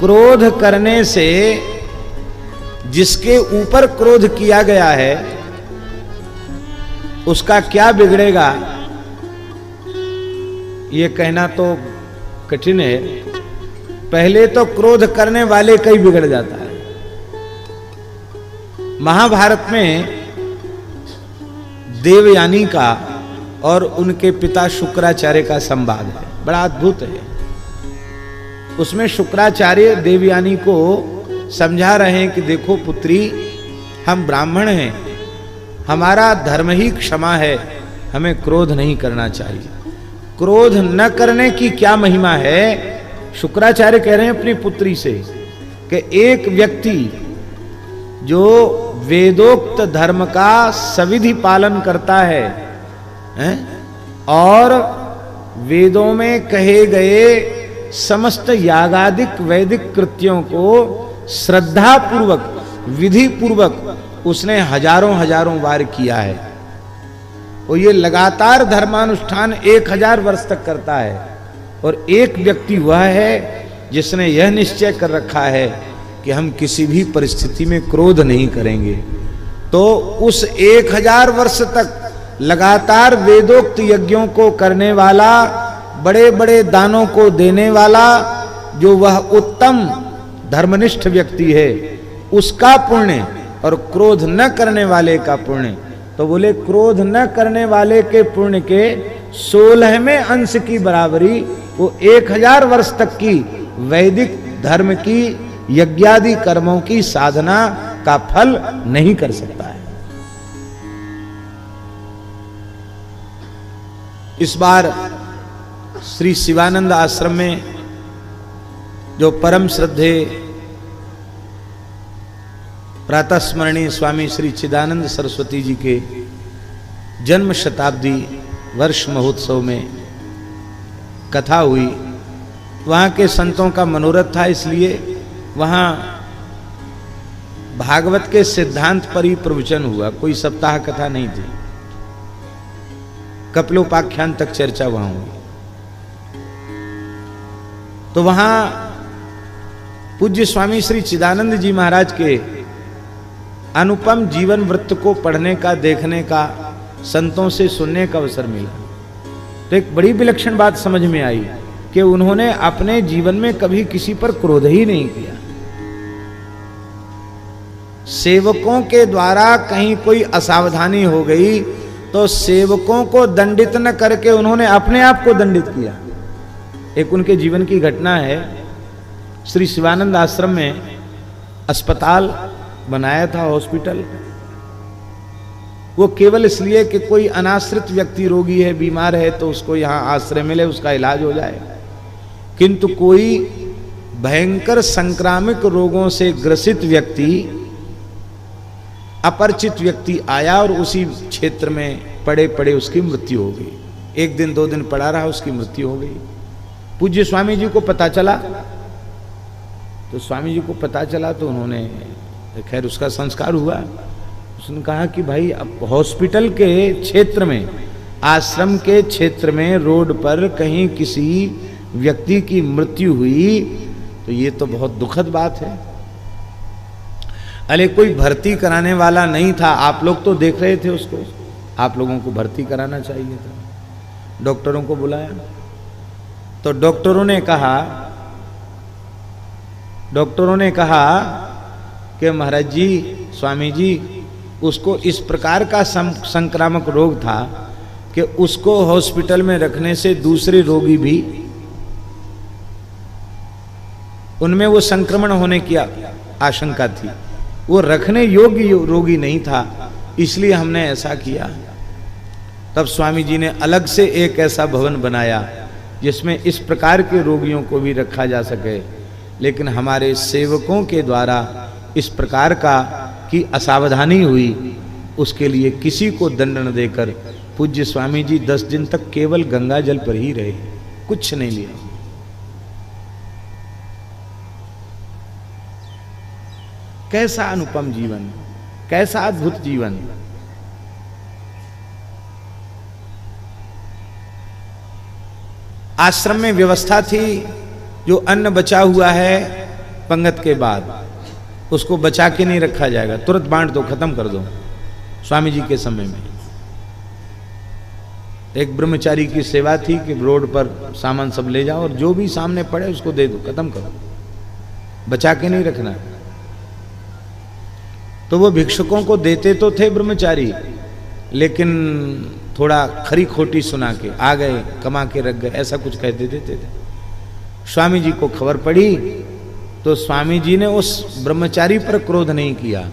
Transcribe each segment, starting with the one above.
क्रोध करने से जिसके ऊपर क्रोध किया गया है उसका क्या बिगड़ेगा, ये कहना तो कठिन है। पहले तो क्रोध करने वाले का ही बिगड़ जाता है। महाभारत में देवयानी का और उनके पिता शुक्राचार्य का संवाद है, बड़ा अद्भुत है। उसमें शुक्राचार्य देवयानी को समझा रहे हैं कि देखो पुत्री, हम ब्राह्मण हैं, हमारा धर्म ही क्षमा है, हमें क्रोध नहीं करना चाहिए। क्रोध न करने की क्या महिमा है, शुक्राचार्य कह रहे हैं अपनी पुत्री से कि एक व्यक्ति जो वेदोक्त धर्म का सविधि पालन करता है, और वेदों में कहे गए समस्त यागादिक वैदिक कृत्यों को श्रद्धा पूर्वक विधि पूर्वक उसने हजारों हजारों बार किया है, और ये लगातार धर्मानुष्ठान 1000 वर्ष तक करता है। और एक व्यक्ति वह है जिसने यह निश्चय कर रखा है कि हम किसी भी परिस्थिति में क्रोध नहीं करेंगे। तो उस 1000 वर्ष तक लगातार वेदोक्त यज्ञों को करने वाला, बड़े बड़े दानों को देने वाला, जो वह उत्तम धर्मनिष्ठ व्यक्ति है, उसका पुण्य और क्रोध न करने वाले का पुण्य, तो बोले क्रोध न करने वाले के पुण्य के 16वें अंश की बराबरी वो 1000 वर्ष तक की वैदिक धर्म की यज्ञादि कर्मों की साधना का फल नहीं कर सकता है। इस बार श्री शिवानंद आश्रम में जो परम श्रद्धे प्रातः स्मरणीय स्वामी श्री चिदानंद सरस्वती जी के जन्म शताब्दी वर्ष महोत्सव में कथा हुई, वहाँ के संतों का मनोरथ था, इसलिए वहाँ भागवत के सिद्धांत पर ही प्रवचन हुआ, कोई सप्ताह कथा नहीं थी। कपिलोपाख्यान तक चर्चा वहाँ हुई। तो वहाँ पूज्य स्वामी श्री चिदानंद जी महाराज के अनुपम जीवन वृत्त को पढ़ने का, देखने का, संतों से सुनने का अवसर मिला। तो एक बड़ी विलक्षण बात समझ में आई कि उन्होंने अपने जीवन में कभी किसी पर क्रोध ही नहीं किया। सेवकों के द्वारा कहीं कोई असावधानी हो गई तो सेवकों को दंडित न करके उन्होंने अपने आप को दंडित किया। एक उनके जीवन की घटना है, श्री शिवानंद आश्रम में अस्पताल बनाया था, हॉस्पिटल। वो केवल इसलिए कि कोई अनाश्रित व्यक्ति रोगी है, बीमार है, तो उसको यहाँ आश्रय मिले, उसका इलाज हो जाए। किंतु कोई भयंकर संक्रामक रोगों से ग्रसित व्यक्ति, अपरिचित व्यक्ति आया और उसी क्षेत्र में पड़े पड़े उसकी मृत्यु हो गई। 1 दिन 2 दिन पड़ा रहा, उसकी मृत्यु हो गई। पूज्य स्वामी जी को पता चला, तो स्वामी जी को पता चला तो उन्होंने, खैर उसका संस्कार हुआ। उसने कहा कि भाई अब हॉस्पिटल के क्षेत्र में, आश्रम के क्षेत्र में, रोड पर कहीं किसी व्यक्ति की मृत्यु हुई तो ये तो बहुत दुखद बात है। अरे कोई भर्ती कराने वाला नहीं था, आप लोग तो देख रहे थे उसको, आप लोगों को भर्ती कराना चाहिए था। डॉक्टरों को बुलाया तो डॉक्टरों ने कहा कि महाराज जी, स्वामी जी, उसको इस प्रकार का संक्रामक रोग था कि उसको हॉस्पिटल में रखने से दूसरे रोगी भी, उनमें वो संक्रमण होने की आशंका थी, वो रखने योग्य रोगी नहीं था, इसलिए हमने ऐसा किया। तब स्वामी जी ने अलग से एक ऐसा भवन बनाया जिसमें इस प्रकार के रोगियों को भी रखा जा सके। लेकिन हमारे सेवकों के द्वारा इस प्रकार का की असावधानी हुई, उसके लिए किसी को दंड न देकर पूज्य स्वामी जी 10 दिन तक केवल गंगा जल पर ही रहे, कुछ नहीं लिया। कैसा अनुपम जीवन, कैसा अद्भुत जीवन। आश्रम में व्यवस्था थी, जो अन्न बचा हुआ है पंगत के बाद उसको बचा के नहीं रखा जाएगा, तुरंत बांट दो, खत्म कर दो। स्वामी जी के समय में एक ब्रह्मचारी की सेवा थी कि रोड पर सामान सब ले जाओ और जो भी सामने पड़े उसको दे दो, खत्म करो, बचा के नहीं रखना। तो वो भिक्षुकों को देते तो थे ब्रह्मचारी, लेकिन थोड़ा खरी खोटी सुना के आ गए, कमा के रख गए, ऐसा कुछ कहते देते थे। स्वामी जी को खबर पड़ी तो स्वामी जी ने उस ब्रह्मचारी पर क्रोध नहीं किया,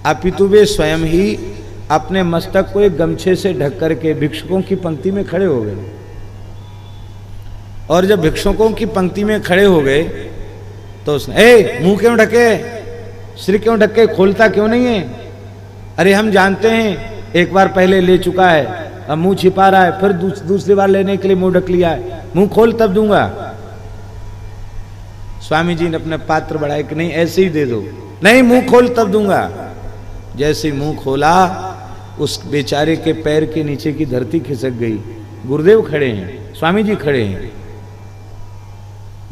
अपितु वे स्वयं ही अपने मस्तक को एक गमछे से ढक करके भिक्षुकों की पंक्ति में खड़े हो गए। और जब भिक्षुकों की पंक्ति में खड़े हो गए तो उसने, मुंह क्यों ढके, सिर क्यों ढके, खोलता क्यों नहीं है? अरे हम जानते हैं एक बार पहले ले चुका है, अब मुंह छिपा रहा है, फिर दूसरी बार लेने के लिए मुंह ढक लिया है, मुंह खोल तब दूंगा। स्वामी जी ने अपना पात्र बढ़ाया कि नहीं ऐसे ही दे दो, नहीं मुंह खोल तब दूंगा। जैसे मुंह खोला उस बेचारे के पैर के नीचे की धरती खिसक गई। गुरुदेव खड़े हैं, स्वामी जी खड़े हैं।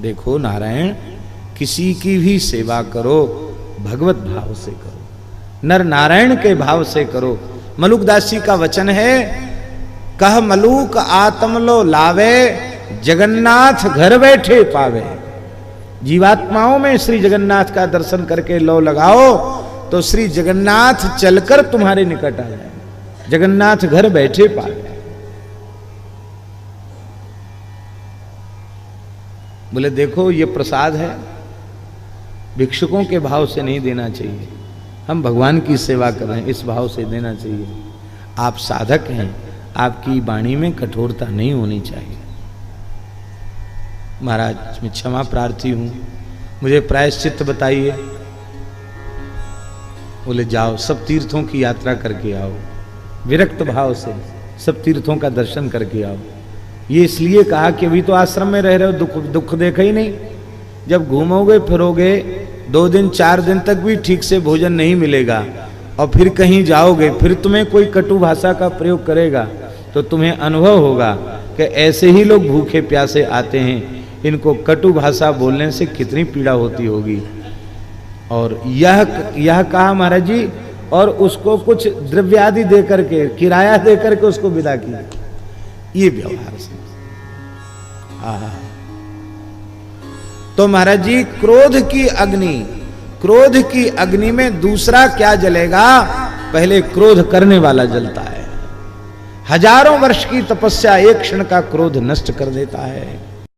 देखो नारायण, किसी की भी सेवा करो भगवत भाव से करो, नर नारायण के भाव से करो। मलुकदास जी का वचन है, कह मलूक आत्म लो लावे, जगन्नाथ घर बैठे पावे। जीवात्माओं में श्री जगन्नाथ का दर्शन करके लो लगाओ तो श्री जगन्नाथ चलकर तुम्हारे निकट आ जाए, जगन्नाथ घर बैठे पावे। बोले देखो ये प्रसाद है, भिक्षुकों के भाव से नहीं देना चाहिए, हम भगवान की सेवा कर रहे हैं इस भाव से देना चाहिए। आप साधक हैं, आपकी वाणी में कठोरता नहीं होनी चाहिए। महाराज मैं क्षमा प्रार्थी हूं, मुझे प्रायश्चित बताइए। बोले जाओ सब तीर्थों की यात्रा करके आओ, विरक्त भाव से सब तीर्थों का दर्शन करके आओ। ये इसलिए कहा कि अभी तो आश्रम में रह रहे हो, दुख देखा ही नहीं। जब घूमोगे फिरोगे 2 दिन 4 दिन तक भी ठीक से भोजन नहीं मिलेगा और फिर कहीं जाओगे, फिर तुम्हें कोई कटु भाषा का प्रयोग करेगा तो तुम्हें अनुभव होगा कि ऐसे ही लोग भूखे प्यासे आते हैं, इनको कटु भाषा बोलने से कितनी पीड़ा होती होगी। और यह कहा महाराज जी, और उसको कुछ द्रव्य आदि दे करके, किराया दे करके उसको विदा किया। ये व्यवहार से तो महाराज जी क्रोध की अग्नि में दूसरा क्या जलेगा, पहले क्रोध करने वाला जलता है। हजारों वर्ष की तपस्या एक क्षण का क्रोध नष्ट कर देता है।